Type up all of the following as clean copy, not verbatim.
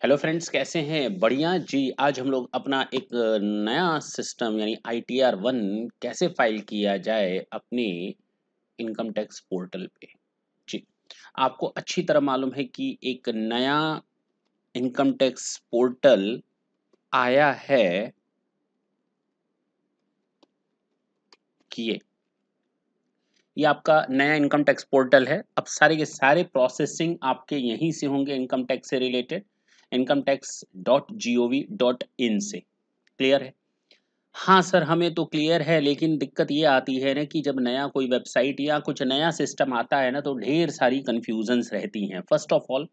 Hello friends, कैसे हैं? बढ़िया जी। आज हम लोग अपना एक नया सिस्टम यानी ITR 1 कैसे फाइल किया जाए अपने इनकम टैक्स पोर्टल पे। जी, आपको अच्छी तरह मालूम है कि एक नया इनकम टैक्स पोर्टल आया है कि ये आपका नया इनकम टैक्स पोर्टल है। अब सारे के सारे प्रोसेसिंग आपके यहीं से होंगे, इनकम टैक्स से रिलेटेड incometax.gov.in से। क्लियर है? हाँ सर, हमें तो क्लियर है, लेकिन दिक्कत ये आती है ना कि जब नया कोई वेबसाइट या कुछ नया सिस्टम आता है ना, तो ढेर सारी कन्फ्यूजन्स रहती हैं। फर्स्ट ऑफ ऑल,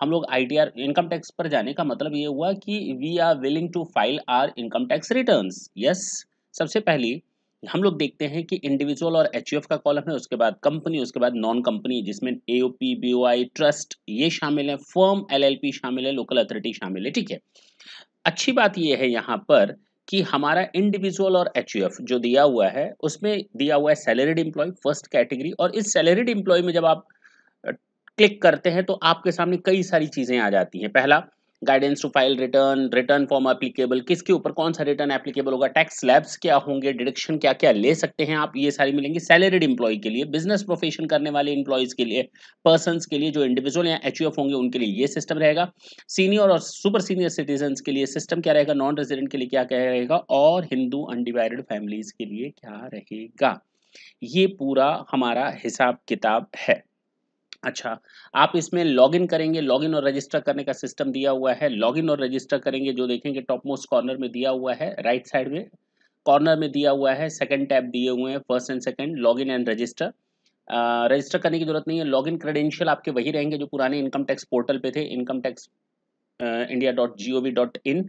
हम लोग ITR इनकम टैक्स पर जाने का मतलब ये हुआ कि we are willing to file our income tax returns. Yes, सबसे पहले हम लोग देखते हैं कि इंडिविजुअल और HUF का कॉलम है, उसके बाद कंपनी, उसके बाद नॉन कंपनी जिसमें AOP, BOI, ट्रस्ट ये शामिल है, फर्म, LLP शामिल है, लोकल अथॉरिटी शामिल है। ठीक है। अच्छी बात ये है यहाँ पर कि हमारा इंडिविजुअल और HUF जो दिया हुआ है, उसमें दिया हुआ है सैलरीड एम्प्लॉय फर्स्ट कैटेगरी। और इस सैलरीड एम्प्लॉय में जब आप क्लिक करते हैं तो आपके सामने कई सारी चीजें आ जाती हैं। पहला, guidance to file return, return form applicable, किसके ऊपर कौन सा रिटर्न एप्लीकेबल होगा, टैक्स स्लैब्स क्या होंगे, डिडक्शन क्या क्या ले सकते हैं आप, ये सारी मिलेंगी सैलरीड एम्प्लॉय के लिए। बिजनेस प्रोफेशन करने वाले एम्प्लॉयज के लिए, पर्सन के लिए, जो इंडिविजुअल या HUF होंगे उनके लिए ये सिस्टम रहेगा। सीनियर और सुपर सीनियर सिटीजन के लिए सिस्टम क्या रहेगा, नॉन रेजिडेंट के लिए क्या क्या रहेगा, और हिंदू अनडिवाइडेड फैमिलीज के लिए क्या रहेगा। ये पूरा हमारा हिसाब किताब है। अच्छा, आप इसमें लॉगिन करेंगे, लॉगिन और रजिस्टर करने का सिस्टम दिया हुआ है। लॉगिन और रजिस्टर करेंगे, जो देखेंगे टॉप मोस्ट कॉर्नर में दिया हुआ है, राइट साइड में कॉर्नर में दिया हुआ है, सेकंड टैब दिए हुए हैं, first and second, login and register. Register करने की जरूरत नहीं है, लॉगिन क्रेडेंशियल आपके वही रहेंगे जो पुराने इनकम टैक्स पोर्टल पे थे, इनकम टैक्स india.gov.in।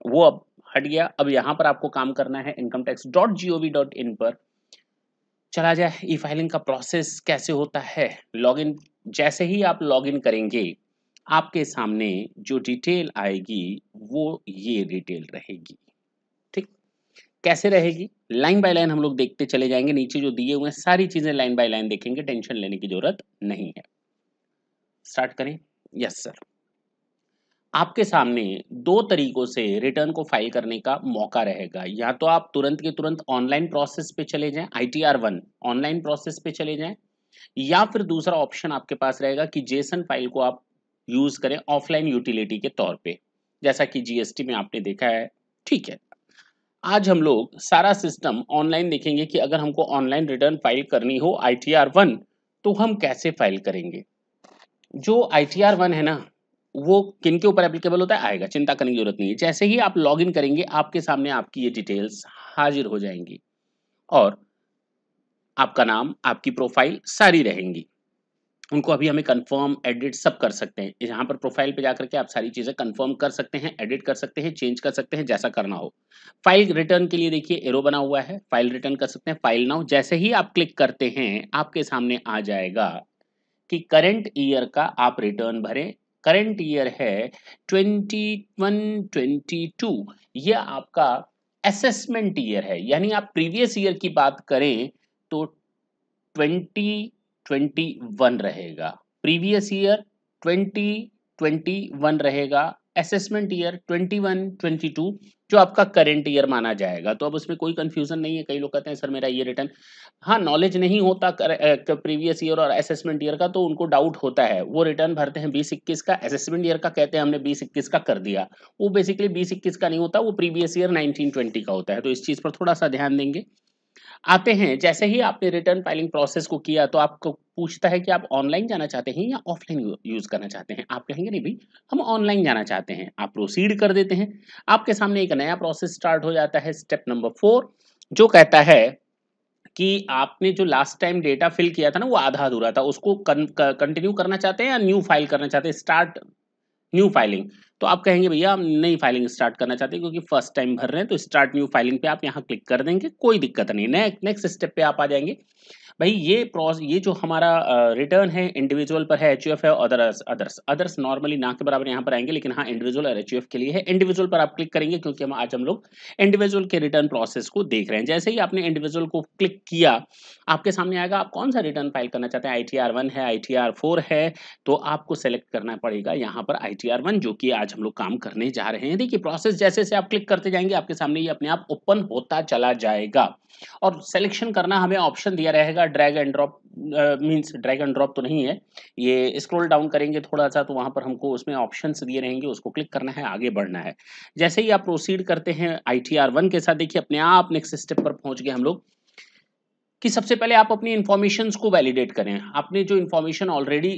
वो अब हट गया। अब यहाँ पर आपको काम करना है इनकम टैक्स .gov.in पर। चला जाए, ई फाइलिंग का प्रोसेस कैसे होता है। लॉगिन, जैसे ही आप लॉगिन करेंगे, आपके सामने जो डिटेल आएगी वो ये डिटेल रहेगी। ठीक, कैसे रहेगी? लाइन बाय लाइन हम लोग देखते चले जाएंगे। नीचे जो दिए हुए हैं सारी चीजें लाइन बाय लाइन देखेंगे, टेंशन लेने की जरूरत नहीं है। स्टार्ट करें। Yes sir. आपके सामने दो तरीकों से रिटर्न को फाइल करने का मौका रहेगा। या तो आप तुरंत के तुरंत ऑनलाइन प्रोसेस पे चले जाएं, ITR 1 ऑनलाइन प्रोसेस पे चले जाएं, या फिर दूसरा ऑप्शन आपके पास रहेगा कि जेसन फाइल को आप यूज करें ऑफलाइन यूटिलिटी के तौर पे, जैसा कि GST में आपने देखा है। ठीक है, आज हम लोग सारा सिस्टम ऑनलाइन देखेंगे कि अगर हमको ऑनलाइन रिटर्न फाइल करनी हो ITR 1 तो हम कैसे फाइल करेंगे। जो ITR 1 है ना, वो किन के ऊपर एप्लीकेबल होता है आएगा, चिंता करने की जरूरत नहीं है। जैसे ही आप लॉग इन करेंगे, आपके सामने आपकी ये डिटेल्स हाजिर हो जाएंगी, और आपका नाम, आपकी प्रोफाइल सारी रहेंगी। उनको अभी हमें कंफर्म, एडिट सब कर सकते हैं। यहाँ पर प्रोफाइल पे जाकर के आप सारी चीज़ें कंफर्म कर सकते हैं, एडिट कर सकते हैं, चेंज कर सकते हैं, जैसा करना हो। फाइल रिटर्न के लिए देखिए एरो बना हुआ है, फाइल रिटर्न कर सकते हैं, फाइल नाउ। जैसे ही आप क्लिक करते हैं, आपके सामने आ जाएगा कि करंट ईयर का आप रिटर्न भरें। करंट ईयर है 21-22। ये आपका असेसमेंट ईयर है, यानी आप प्रीवियस ईयर की बात करें तो 2021 रहेगा। प्रीवियस ईयर 2021 रहेगा, असेसमेंट ईयर 21-22 जो आपका करंट ईयर माना जाएगा। तो अब उसमें कोई कंफ्यूजन नहीं है। कई लोग कहते हैं सर मेरा ये रिटर्न, हाँ, नॉलेज नहीं होता प्रीवियस ईयर और असेसमेंट ईयर का, तो उनको डाउट होता है। वो रिटर्न भरते हैं 2021 का, असेसमेंट ईयर का कहते हैं हमने 2021 का कर दिया। वो बेसिकली 2021 का नहीं होता, वो प्रीवियस ईयर 1920 का होता है। तो इस चीज पर थोड़ा सा ध्यान देंगे। आते हैं, जैसे ही आपने रिटर्न फाइलिंग प्रोसेस को किया तो आपको पूछता है कि आप ऑनलाइन जाना चाहते हैं या ऑफलाइन यूज करना चाहते हैं। आप कहेंगे नहीं भाई, हम ऑनलाइन जाना चाहते हैं। आप प्रोसीड कर देते हैं। आपके सामने एक नया प्रोसेस स्टार्ट हो जाता है, स्टेप नंबर 4, जो कहता है कि आपने जो लास्ट टाइम डेटा फिल किया था ना, वो आधा अधूरा था, उसको कंटिन्यू करना चाहते हैं या न्यू फाइल करना चाहते हैं, स्टार्ट न्यू फाइलिंग। तो आप कहेंगे भैया हम नई फाइलिंग स्टार्ट करना चाहते हैं, क्योंकि फर्स्ट टाइम भर रहे हैं। तो स्टार्ट न्यू फाइलिंग पे आप यहाँ क्लिक कर देंगे, कोई दिक्कत नहीं। नेक्स्ट स्टेप पे आप आ जाएंगे। भाई ये जो हमारा रिटर्न है इंडिविजुअल पर है, एचयूएफ है, अदर्स अदर्स अदर्स नॉर्मली ना के बराबर यहाँ पर आएंगे, लेकिन हाँ इंडिविजुअल और एचयूएफ के लिए है। इंडिविजुअल पर आप क्लिक करेंगे क्योंकि हम लोग इंडिविजुअल के रिटर्न प्रोसेस को देख रहे हैं। जैसे ही आपने इंडिविजुअल को क्लिक किया, आपके सामने आएगा आप कौन सा रिटर्न फाइल करना चाहते हैं। ITR1 है, ITR4 है, तो आपको सेलेक्ट करना पड़ेगा यहाँ पर ITR1, जो कि आज हम लोग काम करने जा रहे हैं। देखिए प्रोसेस जैसे जैसे आप क्लिक करते जाएंगे आपके सामने ये अपने आप ओपन होता चला जाएगा, और सिलेक्शन करना हमें ऑप्शन दिया रहेगा drag and drop, means drag and drop तो नहीं है, ये स्क्रॉल डाउन करेंगे थोड़ा सा तो वहां पर हमको उसमें ऑप्शंस दिए रहेंगे, उसको क्लिक करना है, आगे बढ़ना है। जैसे ही आप प्रोसीड करते हैं ITR1 के साथ, देखिए अपने आप नेक्स्ट स्टेप पर पहुंच गए हम लोग, कि सबसे पहले आप अपनी इन्फॉर्मेशंस को वैलिडेट करें। आपने जो इन्फॉर्मेशन ऑलरेडी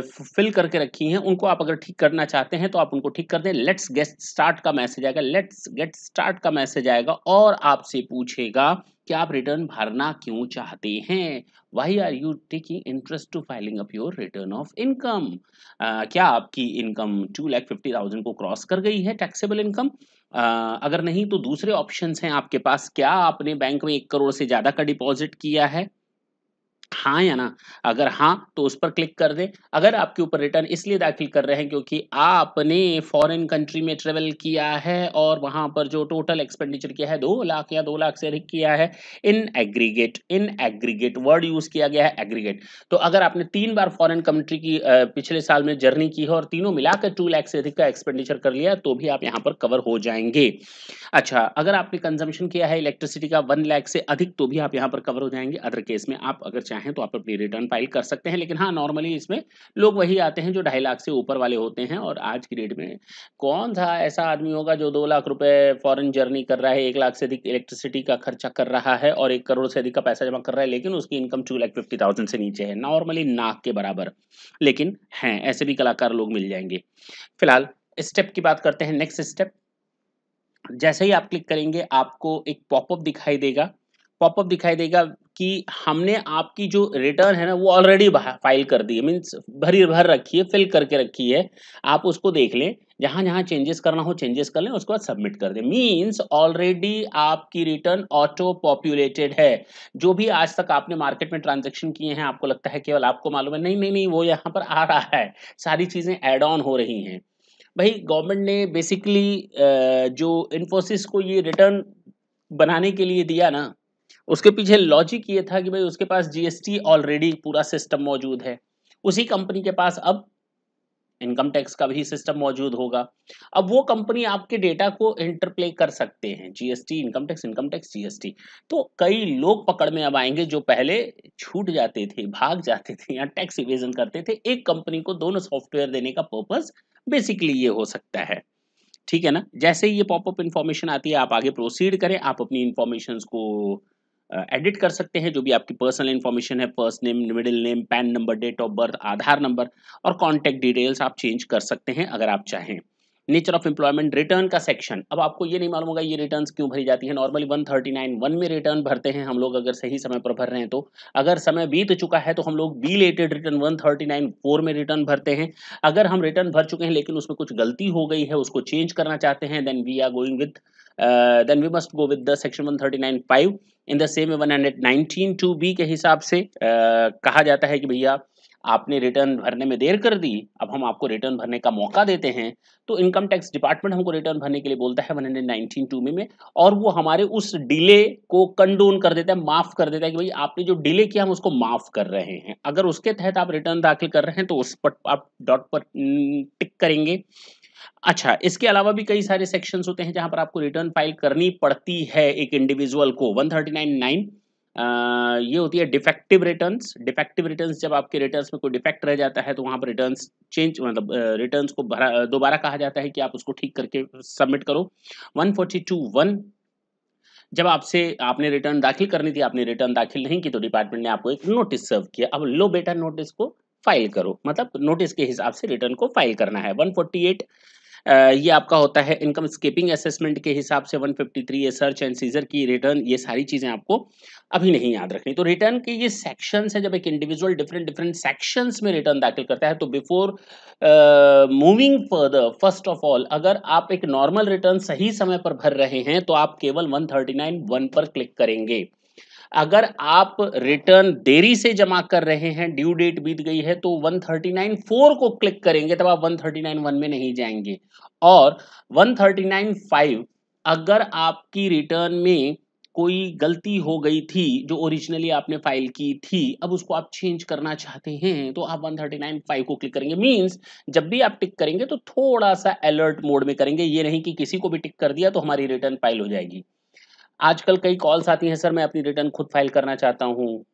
फिल करके रखी हैं उनको आप अगर ठीक करना चाहते हैं तो आप उनको ठीक कर दें। लेट्स गेट स्टार्ट का मैसेज आएगा, लेट्स गेट स्टार्ट का मैसेज आएगा और आपसे पूछेगा कि आप रिटर्न भरना क्यों चाहते हैं। Why are you taking interest to filing up your return of income. क्या आपकी इनकम 2,50,000 को क्रॉस कर गई है, टैक्सेबल इनकम। अगर नहीं तो दूसरे ऑप्शंस हैं आपके पास, क्या आपने बैंक में 1 करोड़ से ज्यादा का डिपॉजिट किया है, हाँ या ना। अगर हाँ तो उस पर क्लिक कर दें। अगर आपके ऊपर रिटर्न इसलिए दाखिल कर रहे हैं क्योंकि आपने फॉरेन कंट्री में ट्रेवल किया है और वहां पर जो टोटल एक्सपेंडिचर किया है 2 लाख या 2 लाख से अधिक किया है, इन एग्रीगेट वर्ड यूज किया गया है, एग्रीगेट। तो अगर आपने 3 बार फॉरेन कंट्री की पिछले साल में जर्नी की है और तीनों मिलाकर 2 लाख से अधिक का एक्सपेंडिचर कर लिया तो भी आप यहाँ पर कवर हो जाएंगे। अच्छा, अगर आपने कंजम्पशन किया है इलेक्ट्रिसिटी का 1 लाख से अधिक तो भी आप यहाँ पर कवर हो जाएंगे। अदर केस में आप अगर चाहें तो आप अपनी रिटर्न फाइल कर सकते हैं, लेकिन हाँ नॉर्मली इसमें लोग वही आते हैं जो 2.5 लाख से ऊपर वाले होते हैं। और आज की डेट में कौन सा ऐसा आदमी होगा जो 2 लाख रुपए फॉरेन जर्नी कर रहा है, 1 लाख से अधिक इलेक्ट्रिसिटी का खर्चा कर रहा है और 1 करोड़ से अधिक का पैसा जमा कर रहा है, लेकिन उसकी इनकम 2,50,000 से नीचे है, नॉर्मली नाक के बराबर। लेकिन हैं ऐसे भी कलाकार लोग मिल जाएंगे। फिलहाल स्टेप की बात करते हैं। नेक्स्ट स्टेप, जैसे ही आप क्लिक करेंगे आपको एक पॉपअप दिखाई देगा। पॉपअप दिखाई देगा कि हमने आपकी जो रिटर्न है ना वो ऑलरेडी फाइल कर दी है, मीन्स भर रखी है, फिल करके रखी है। आप उसको देख लें, जहां जहां चेंजेस करना हो चेंजेस कर लें, उसके बाद सबमिट कर दें। मीन्स ऑलरेडी आपकी रिटर्न ऑटो पॉपुलेटेड है। जो भी आज तक आपने मार्केट में ट्रांजेक्शन किए हैं, आपको लगता है केवल आपको मालूम है, नहीं नहीं नहीं, वो यहाँ पर आ रहा है, सारी चीजें एड ऑन हो रही हैं। भाई गवर्नमेंट ने बेसिकली जो इन्फोसिस को ये रिटर्न बनाने के लिए दिया ना, उसके पीछे लॉजिक ये था कि भाई उसके पास जीएसटी ऑलरेडी पूरा सिस्टम मौजूद है, उसी कंपनी के पास अब इनकम टैक्स का भी सिस्टम मौजूद होगा। अब वो कंपनी आपके डेटा को इंटरप्ले कर सकते हैं, जीएसटी इनकम टैक्स जीएसटी। तो कई लोग पकड़ में अब आएंगे जो पहले छूट जाते थे, भाग जाते थे या टैक्स इवेजन करते थे। एक कंपनी को दोनों सॉफ्टवेयर देने का पर्पस बेसिकली ये हो सकता है। ठीक है ना। जैसे ही ये पॉपअप इन्फॉर्मेशन आती है आप आगे प्रोसीड करें, आप अपनी इन्फॉर्मेशन को एडिट कर सकते हैं। जो भी आपकी पर्सनल इन्फॉर्मेशन है, first name, middle name, PAN number, date of birth, Aadhaar number और कॉन्टैक्ट डिटेल्स आप चेंज कर सकते हैं अगर आप चाहें। नेचर ऑफ एम्प्लॉयमेंट, रिटर्न का सेक्शन, अब आपको ये नहीं मालूम होगा ये रिटर्न्स क्यों भरी जाती है। नॉर्मली 139(1) में रिटर्न भरते हैं हम लोग, अगर सही समय पर भर रहे हैं तो। अगर समय बीत चुका है तो हम लोग बिलेटेड रिटर्न 139(4) में रिटर्न भरते हैं। अगर हम रिटर्न भर चुके हैं लेकिन उसमें कुछ गलती हो गई है, उसको चेंज करना चाहते हैं, then we must go with the section 139(5). In the same 119(2)(b) के हिसाब से कहा जाता है कि भैया आपने रिटर्न भरने में देर कर दी, अब हम आपको रिटर्न भरने का मौका देते हैं। तो इनकम टैक्स डिपार्टमेंट हमको रिटर्न भरने के लिए बोलता है 119(2) में, और वो हमारे उस डिले को कंडोन कर देता है, माफ कर देता है कि भाई आपने जो डिले किया हम उसको माफ कर रहे हैं। अगर उसके तहत आप रिटर्न दाखिल कर रहे हैं तो उस पर आप डॉट पर टिक करेंगे। अच्छा, इसके अलावा भी कई सारे सेक्शंस होते हैं जहां पर आपको रिटर्न फाइल करनी पड़ती है एक इंडिविजुअल को। 139(9) ये होती है डिफेक्टिव रिटर्न्स। डिफेक्टिव रिटर्न्स, जब आपके रिटर्न्स में कोई डिफेक्ट रह जाता है तो वहां पर रिटर्न्स चेंज, मतलब रिटर्न्स को दोबारा कहा जाता है कि आप उसको ठीक करके सबमिट करो। 142(1), जब आपने रिटर्न दाखिल करनी थी, आपने रिटर्न दाखिल नहीं की तो डिपार्टमेंट ने आपको एक नोटिस सर्व किया, अब लो बेटा नोटिस को फाइल करो, मतलब नोटिस के हिसाब से रिटर्न को फाइल करना है। 148 ये आपका होता है इनकम स्केपिंग असेसमेंट के हिसाब से। 153 ये सर्च एंड सीजर की रिटर्न। ये सारी चीजें आपको अभी नहीं याद रखनी। तो रिटर्न के ये सेक्शंस है, जब एक इंडिविजुअल डिफरेंट डिफरेंट सेक्शंस में रिटर्न दाखिल करता है तो before moving further, first of all अगर आप एक नॉर्मल रिटर्न सही समय पर भर रहे हैं तो आप केवल 139(1) पर क्लिक करेंगे। अगर आप रिटर्न देरी से जमा कर रहे हैं, ड्यू डेट बीत गई है, तो 139(4) को क्लिक करेंगे, तब आप 139(1) में नहीं जाएंगे। और 139(5) अगर आपकी रिटर्न में कोई गलती हो गई थी जो ओरिजिनली आपने फाइल की थी, अब उसको आप चेंज करना चाहते हैं, तो आप 139(5) को क्लिक करेंगे। मीन्स जब भी आप टिक करेंगे तो थोड़ा सा अलर्ट मोड में करेंगे, ये नहीं कि किसी को भी टिक कर दिया तो हमारी रिटर्न फाइल हो जाएगी। आजकल कई कॉल्स आती हैं, सर मैं अपनी रिटर्न खुद फाइल करना चाहता हूँ।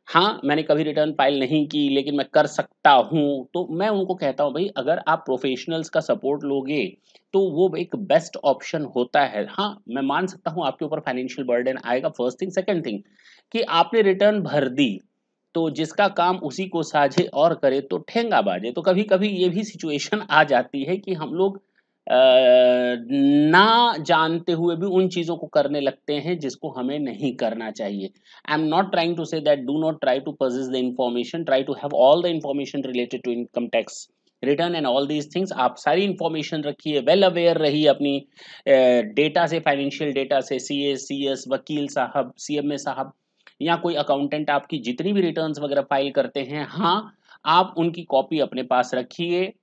हाँ, मैंने कभी रिटर्न फाइल नहीं की लेकिन मैं कर सकता हूँ। तो मैं उनको कहता हूँ भई अगर आप प्रोफ़ेशनल्स का सपोर्ट लोगे, तो वो एक बेस्ट ऑप्शन होता है। हाँ, मैं मान सकता हूँ आपके ऊपर फाइनेंशियल बर्डन आएगा फर्स्ट थिंग, सेकंड थिंग कि आपने रिटर्न भर दी, तो जिसका काम उसी को साझे और करे तो ठेंगा बाजे। तो कभी-कभी ये भी सिचुएशन आ जाती है कि हम लोग ना जानते हुए भी उन चीज़ों को करने लगते हैं जिसको हमें नहीं करना चाहिए। I am not trying to say that do not try to possess the information, try to have all the information related to income tax return and all these things. आप सारी इंफॉर्मेशन रखिए, वेल अवेयर रहिए अपनी data से, financial data से, CS, वकील साहब, CMA साहब या कोई अकाउंटेंट आपकी जितनी भी रिटर्न्स वगैरह फाइल करते हैं, हाँ, आप उनकी कॉपी अपने पास रखिए,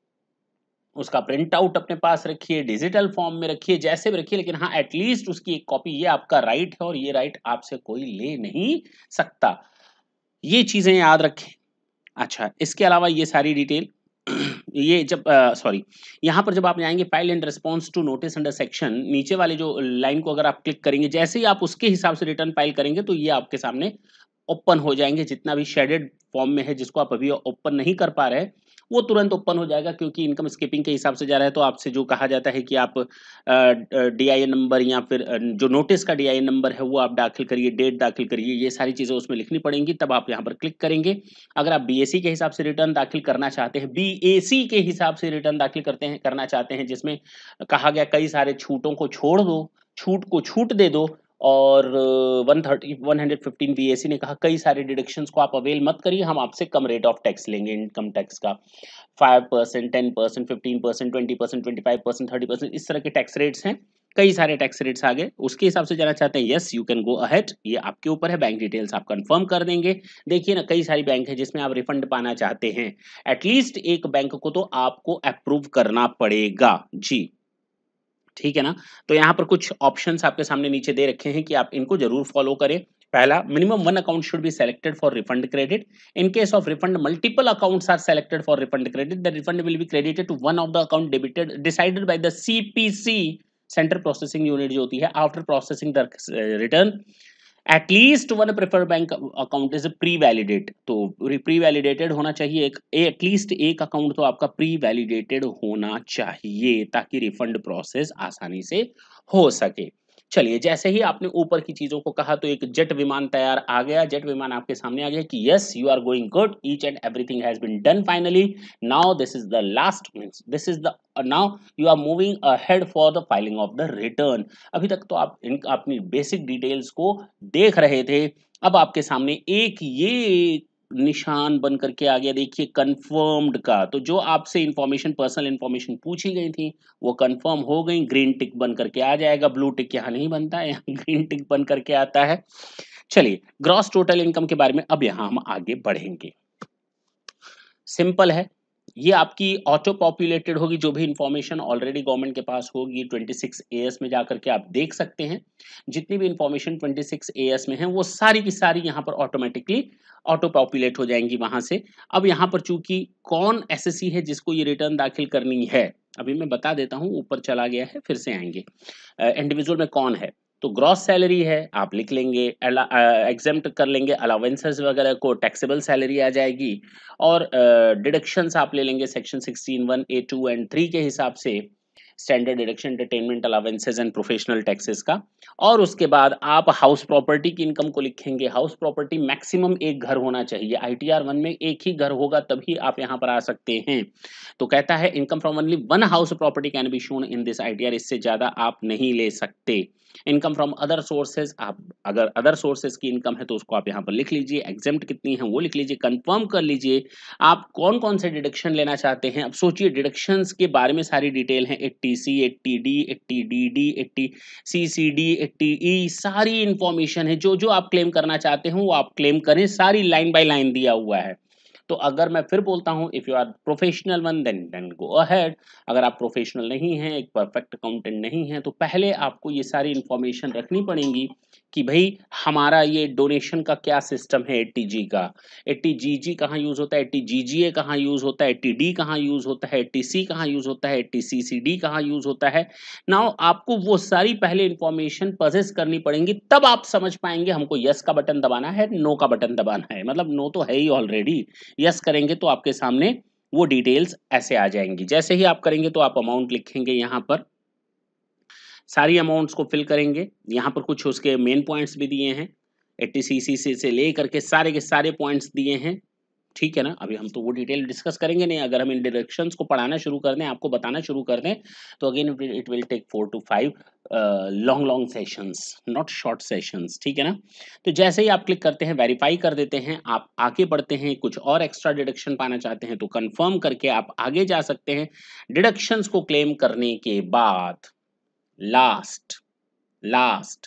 उसका प्रिंट आउट अपने पास रखिए, डिजिटल फॉर्म में रखिए, जैसे भी रखिए, लेकिन हाँ एटलीस्ट उसकी एक कॉपी, ये आपका राइट है और ये राइट आपसे कोई ले नहीं सकता। ये चीज़ें याद रखें। अच्छा, इसके अलावा ये सारी डिटेल ये जब सॉरी, यहाँ पर जब आप जाएँगे file and response to notice under section, नीचे वाले जो लाइन को अगर आप क्लिक करेंगे, जैसे ही आप उसके हिसाब से रिटर्न फाइल करेंगे, तो ये आपके सामने ओपन हो जाएँगे। जितना भी शेडेड फॉर्म में है, जिसको आप अभी ओपन नहीं कर पा रहे हैं, वो तुरंत ओपन हो जाएगा क्योंकि इनकम स्किपिंग के हिसाब से जा रहा है। तो आपसे जो कहा जाता है कि आप डीआईएन नंबर या फिर जो नोटिस का डीआईएन नंबर है, वो आप दाखिल करिए, डेट दाखिल करिए, ये सारी चीज़ें उसमें लिखनी पड़ेंगी, तब आप यहाँ पर क्लिक करेंगे। अगर आप बीएसी के हिसाब से रिटर्न दाखिल करना चाहते हैं, बीएसी के हिसाब से रिटर्न दाखिल करना चाहते हैं, जिसमें कहा गया कई सारे छूटों को छोड़ दो, छूट को छूट दे दो, और 115 बीएसी ने कहा कई सारे डिडक्शंस को आप अवेल मत करिए, हम आपसे कम रेट ऑफ टैक्स लेंगे इनकम टैक्स का। 5%, 10%, 15%, 20%, 25%, 30%, इस तरह के टैक्स रेट्स हैं। कई सारे टैक्स रेट्स आ गए, उसके हिसाब से जाना चाहते हैं, yes you can go ahead, ये आपके ऊपर है। बैंक डिटेल्स आप कंफर्म कर देंगे। देखिए ना, कई सारी बैंक है जिसमें आप रिफंड पाना चाहते हैं, एटलीस्ट एक बैंक को तो आपको अप्रूव करना पड़ेगा जी। ठीक है ना? तो यहाँ पर कुछ ऑप्शंस आपके सामने नीचे दे रखे हैं कि आप इनको ज़रूर फ़ॉलो करें। पहला, minimum 1 account should be selected for refund credit. In case of refund, multiple accounts are selected for refund credit. The refund will be credited to one of the account decided by the CPC, Central Processing Unit जो होती है, after processing the return. At least one preferred bank account is pre validate, तो pre validated होना चाहिए, एक at least एक account तो आपका प्री वैलिडेटेड होना चाहिए ताकि रिफंड प्रोसेस आसानी से हो सके। चलिए, जैसे ही आपने ऊपर की चीजों को कहा तो एक जेट विमान तैयार आ गया, जेट विमान आपके सामने आ गया कि yes you are going good, each and everything has been done finally, now this is the last means this is the now you are moving ahead for the filing of the return. अभी तक तो आप अपनी basic details को देख रहे थे, अब आपके सामने एक ये निशान बन करके आ गया, देखिए कंफर्म्ड का। तो जो आपसे इंफॉर्मेशन, पर्सनल इंफॉर्मेशन पूछी गई थी, वो कंफर्म हो गई, ग्रीन टिक बन करके आ जाएगा। ब्लू टिक यहाँ नहीं बनता है, यहाँ ग्रीन टिक बन करके आता है। चलिए, ग्रॉस टोटल इनकम के बारे में अब यहाँ हम आगे बढ़ेंगे। सिंपल है, ये आपकी ऑटो पॉपुलेटेड होगी, जो भी इंफॉर्मेशन ऑलरेडी गवर्नमेंट के पास होगी 26 एएस में जाकर के आप देख सकते हैं। जितनी भी इंफॉर्मेशन 26 एएस में है, वो सारी की सारी यहाँ पर ऑटोमेटिकली ऑटो पॉपुलेट हो जाएंगी वहां से। अब यहाँ पर चूंकि कौन एसएससी है जिसको ये रिटर्न दाखिल करनी है, अभी मैं बता देता हूँ, ऊपर चला गया है, फिर से आएंगे। इंडिविजुअल में कौन है, तो ग्रॉस सैलरी है, आप लिख लेंगे, एग्जेम्प्ट कर लेंगे अलाउंसेस वगैरह को, टैक्सेबल सैलरी आ जाएगी, और डिडक्शंस आप ले लेंगे सेक्शन 16(1), A2 एंड 3 के हिसाब से, standard deduction, entertainment allowances and professional taxes का। और उसके बाद आप हाउस प्रॉपर्टी की इनकम को लिखेंगे। हाउस प्रॉपर्टी मैक्सिमम एक घर होना चाहिए, ITR 1 में एक ही घर होगा तभी आप यहाँ पर आ सकते हैं। तो कहता है income from only one house property can be shown in this ITR, इससे ज्यादा आप नहीं ले सकते। इनकम फ्रॉम अदर सोर्सेज, आप अगर अदर सोर्सेज की इनकम है तो उसको आप यहाँ पर लिख लीजिए, एग्जेम्प्ट कितनी है वो लिख लीजिए, कंफर्म कर लीजिए आप कौन कौन से डिडक्शन लेना चाहते हैं। अब सोचिए, डिडक्शंस के बारे में सारी डिटेल है, 80C, 80D, 80DD, 80CCD, 80E, सारी इंफॉर्मेशन है। जो जो आप क्लेम करना चाहते हो वो आप क्लेम करें, सारी लाइन बाय लाइन दिया हुआ है। तो अगर मैं फिर बोलता हूँ, if you are professional one then go ahead. अगर आप प्रोफेशनल नहीं हैं, एक परफेक्ट अकाउंटेंट नहीं है, तो पहले आपको ये सारी इंफॉर्मेशन रखनी पड़ेगी कि भाई हमारा ये डोनेशन का क्या सिस्टम है। 80G का 80GG कहाँ यूज होता है, 80GGA कहाँ यूज होता है, 80D कहाँ यूज होता है, 80C कहाँ यूज होता है, 80CCD कहाँ यूज होता है। नाउ आपको वो सारी पहले इंफॉर्मेशन प्रोसेस करनी पड़ेंगी, तब आप समझ पाएंगे हमको यस का बटन दबाना है, नो का बटन दबाना है। मतलब नो तो है ही ऑलरेडी, यस करेंगे तो आपके सामने वो डिटेल्स ऐसे आ जाएंगी। जैसे ही आप करेंगे तो आप अमाउंट लिखेंगे, यहाँ पर सारी अमाउंट्स को फिल करेंगे। यहाँ पर कुछ उसके मेन पॉइंट्स भी दिए हैं, 80CC से ले करके सारे के सारे पॉइंट्स दिए हैं, ठीक है ना। अभी हम तो वो डिटेल डिस्कस करेंगे नहीं। अगर हम इन डायरेक्शंस को पढ़ाना शुरू कर दें, आपको बताना शुरू कर दें, तो again it will take 4 to 5 long long sessions, not short sessions, ठीक है ना। तो जैसे ही आप क्लिक करते हैं, वेरीफाई कर देते हैं, आप आगे बढ़ते हैं, कुछ और एक्स्ट्रा डिडक्शन पाना चाहते हैं तो कंफर्म करके आप आगे जा सकते हैं। डिडक्शंस को क्लेम करने के बाद last last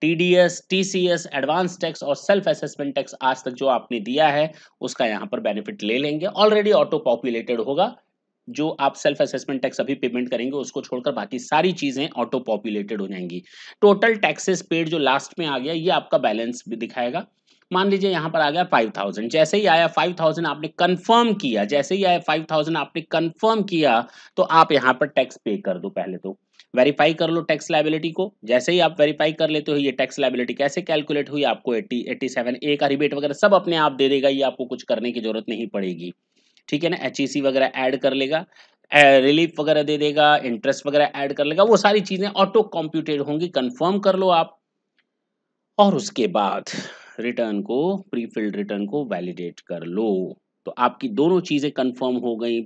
TDS, TCS, advance tax और सेल्फ असेसमेंट टैक्स आज तक जो आपने दिया है उसका यहाँ पर बेनिफिट ले लेंगे। ऑलरेडी ऑटो पॉपुलेटेड होगा, जो आप सेल्फ असेसमेंट टैक्स अभी पेमेंट करेंगे उसको छोड़कर बाकी सारी चीजें ऑटो पॉपुलेटेड हो जाएंगी। टोटल टैक्सेस पेड जो लास्ट में आ गया, ये आपका बैलेंस भी दिखाएगा। मान लीजिए यहाँ पर आ गया 5000। जैसे ही आया 5000 आपने कंफर्म किया, जैसे ही आया 5000 आपने कंफर्म किया, तो आप यहाँ पर टैक्स पे कर दो। पहले तो वेरीफाई कर लो टैक्स लायबिलिटी को। जैसे ही आप वेरीफाई कर लेते हो, ये टैक्स लायबिलिटी कैसे कैलकुलेट हुई, आपको 80, 87 ए का रिबेट वगैरह सब अपने आप दे देगा, ये आपको कुछ करने की जरूरत नहीं पड़ेगी, ठीक है ना। एचईसी वगैरह ऐड कर लेगा, रिलीफ वगैरह दे देगा, इंटरेस्ट वगैरह ऐड कर लेगा, वो सारी चीजें ऑटो कॉम्प्यूटेड होंगी। कंफर्म कर लो आप, और उसके बाद रिटर्न को, प्री फिल्ड रिटर्न को वैलिडेट कर लो। तो आपकी दोनों चीजें कंफर्म हो गई।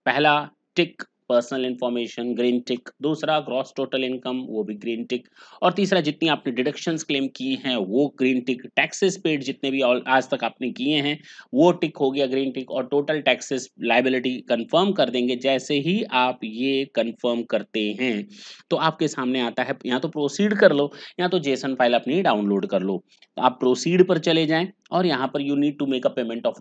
पहला टिक पर्सनल इंफॉर्मेशन, ग्रीन टिक। दूसरा ग्रॉस टोटल इनकम, वो भी ग्रीन टिक। और तीसरा जितनी आपने डिडक्शंस क्लेम की हैं वो ग्रीन टिक। टैक्सेस पेड जितने भी आज तक आपने किए हैं वो टिक हो गया, ग्रीन टिक। और टोटल टैक्सेस लायबिलिटी कंफर्म कर देंगे। जैसे ही आप ये कंफर्म करते हैं तो आपके सामने आता है, या तो प्रोसीड कर लो या तो जेसन फाइल अपनी डाउनलोड कर लो। तो आप प्रोसीड पर चले जाएं और यहाँ पर you need to make a payment of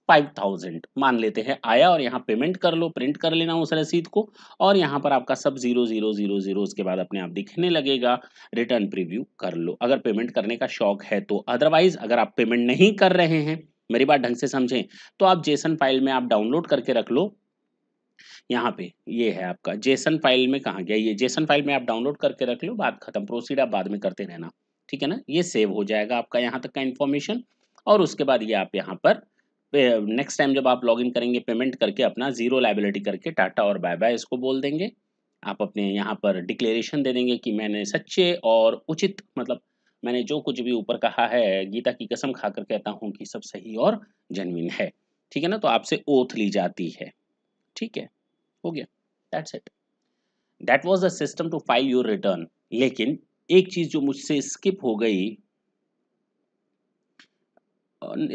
₹5000 मान लेते हैं आया, और यहाँ पेमेंट कर लो, प्रिंट कर लेना उस रसीद को। और यहाँ पर आपका सब 0000 उसके बाद अपने आप दिखने लगेगा। रिटर्न प्रीव्यू कर लो अगर पेमेंट करने का शौक है तो। अदरवाइज अगर आप पेमेंट नहीं कर रहे हैं, मेरी बात ढंग से समझें, तो आप जेसन फाइल में आप डाउनलोड करके रख लो। यहाँ पे ये है आपका जेसन फाइल में, कहाँ गया ये, जेसन फाइल में आप डाउनलोड करके रख लो, बात खत्म। प्रोसीड आप बाद में करते रहना, ठीक है ना। ये सेव हो जाएगा आपका यहाँ तक का इन्फॉर्मेशन। और उसके बाद ये आप यहाँ पर नेक्स्ट टाइम जब आप लॉगिन करेंगे पेमेंट करके अपना जीरो लायबिलिटी करके टाटा और बाय बाय इसको बोल देंगे। आप अपने यहाँ पर डिक्लेरेशन दे देंगे कि मैंने सच्चे और उचित, मतलब मैंने जो कुछ भी ऊपर कहा है गीता की कसम खाकर कहता हूँ कि सब सही और जेन्युइन है, ठीक है ना। तो आपसे ओथ ली जाती है, ठीक है, हो गया, that's it. That was the system to file your return. लेकिन एक चीज जो मुझसे स्किप हो गई,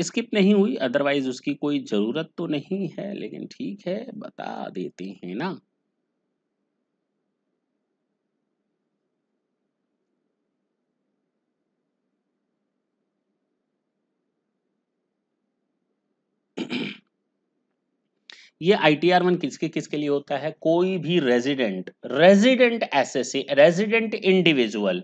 स्किप नहीं हुई, अदरवाइज उसकी कोई जरूरत तो नहीं है, लेकिन ठीक है बता देते हैं ना। ये ITR1 किसके किसके लिए होता है, कोई भी resident, resident SSC, resident individual,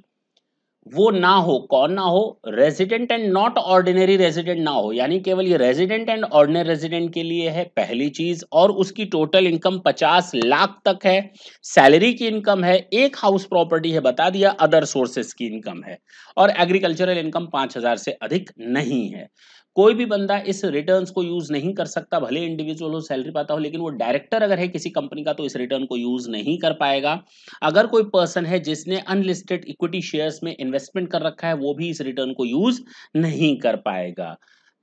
वो ना हो, कौन ना हो, resident and not ordinary resident ना हो। यानी केवल ये रेजिडेंट एंड ऑर्डिनरी रेजिडेंट के लिए है, पहली चीज। और उसकी टोटल इनकम 50 लाख तक है, सैलरी की इनकम है, एक हाउस प्रॉपर्टी है, बता दिया, अदर सोर्सेस की इनकम है, और एग्रीकल्चरल इनकम 5000 से अधिक नहीं है। कोई भी बंदा इस रिटर्न्स को यूज नहीं कर सकता, भले इंडिविजुअल हो, सैलरी पाता हो, लेकिन वो डायरेक्टर अगर है किसी कंपनी का तो इस रिटर्न को यूज नहीं कर पाएगा। अगर कोई पर्सन है जिसने अनलिस्टेड इक्विटी शेयर्स में इन्वेस्टमेंट कर रखा है, वो भी इस रिटर्न को यूज नहीं कर पाएगा।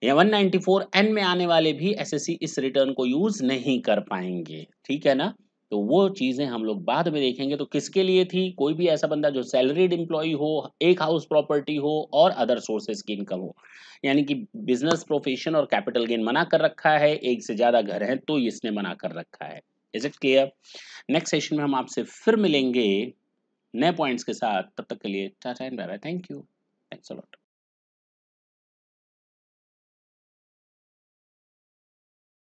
या 194N में आने वाले भी एसएससी इस रिटर्न को यूज नहीं कर पाएंगे, ठीक है ना। तो वो चीजें हम लोग बाद में देखेंगे। तो किसके लिए थी, कोई भी ऐसा बंदा जो सैलरीड एम्प्लॉय हो, एक हाउस प्रॉपर्टी हो और अदर सोर्सेज की इनकम हो। यानी कि बिजनेस, प्रोफेशन और कैपिटल गेन मना कर रखा है, एक से ज्यादा घर है तो इसने मना कर रखा है। Is it clear? Next session में हम आपसे फिर मिलेंगे नए पॉइंट्स के साथ। तब तक के लिए tata and bye bye. Thank you. Thanks a lot.